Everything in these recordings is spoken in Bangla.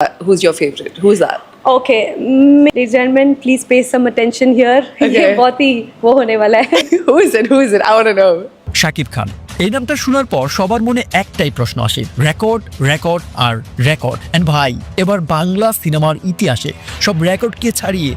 Who's your favorite? Who's that? Okay, ladies and gentlemen, please pay some attention here. Okay. ये बहुत ही वो होने वाला है. Who is it? Who is it? I want to know. Shakib Khan. এই নামটা শোনার পর সবার মনে একটাই প্রশ্ন আসে, রেকর্ড রেকর্ড আর রেকর্ড। এন্ড ভাই, এবার বাংলা সিনেমার ইতিহাসে সব রেকর্ডকে ছাড়িয়ে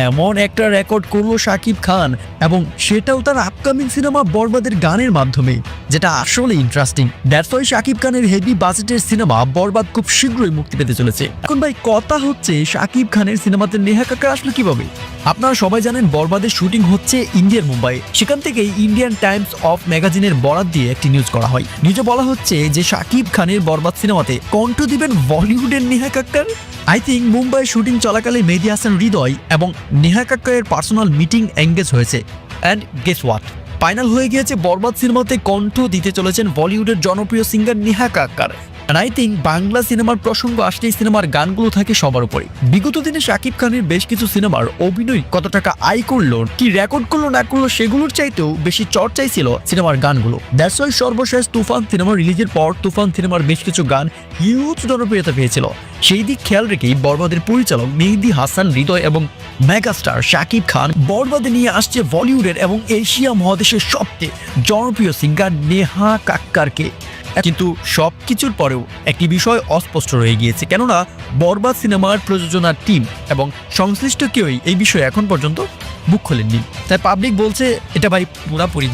এমন একটা রেকর্ড করলো শাকিব খান, এবং সেটাও তার আপকামিং সিনেমা বরবাদের গানের মাধ্যমে, যেটা আসলে ইন্টারেস্টিং। দ্যাটস ওয়াই শাকিব খানের হেভি বাজেটের সিনেমা বরবাদ খুব শীঘ্রই মুক্তি পেতে চলেছে। এখন ভাই কথা হচ্ছে, শাকিব খানের সিনেমাতে নেহা কাক্কার আসলে কিভাবে? আপনারা সবাই জানেন বরবাদের শুটিং হচ্ছে ইন্ডিয়ার মুম্বাই। সেখান থেকেই ইন্ডিয়ান টাইমস অফ ম্যাগাজিনের বরাত দিয়ে একটি নিউজ করা হয়। নিউজে বলা হচ্ছে যে শাকিব খানের বরবাদ সিনেমাতে কণ্ঠ দিবেন বলিউডের Neha Kakkar. I think Mumbai shooting চলাকালে মেহেদী হাসান হৃদয় এবং নেহা কাক্কারের পার্সোনাল মিটিং এঙ্গেজ হয়েছে। অ্যান্ড গেস হোয়াট, ফাইনাল হয়ে গিয়েছে বরবাদ সিনেমাতে কণ্ঠ দিতে চলেছেন বলিউডের জনপ্রিয় singer Neha Kakkar. I think Bangla সিনেমার প্রসঙ্গ আসলেই সিনেমার গানগুলো থাকে সবার উপরে। বিগত দিনে শাকিব খানের বেশ কিছু সিনেমার অভিনয় কত টাকা আয় করলো, কি রেকর্ড করলো না করলো, সেগুলোর চাইতেও বেশি চর্চাই ছিল সিনেমার গানগুলো। দ্যাটস ওয়াই সর্বশেষ তুফান সিনেমা রিলিজের পর তুফান সিনেমার বেশ কিছু গান হিউজ জনপ্রিয়তা পেয়েছিল। সেই দিক খেয়াল রেখেই বরবাদের পরিচালক মেহেদী হাসান হৃদয় এবং মেগাস্টার শাকিব খান বরবাদে নিয়ে আসছে বলিউডের এবং এশিয়া মহাদেশের সবচেয়ে জনপ্রিয় সিঙ্গার নেহা কাক্কারকে। কিন্তু সবকিছুর পরেও একটি বিষয় অস্পষ্ট রয়ে গিয়েছে, কেননা বরবাদ সিনেমার প্রযোজনা টিম এবং সংশ্লিষ্ট কেউই এই বিষয়ে এখন পর্যন্ত মুখ খোলেননি। তাই পাবলিক বলছে এটা ভাই পুরাপুরি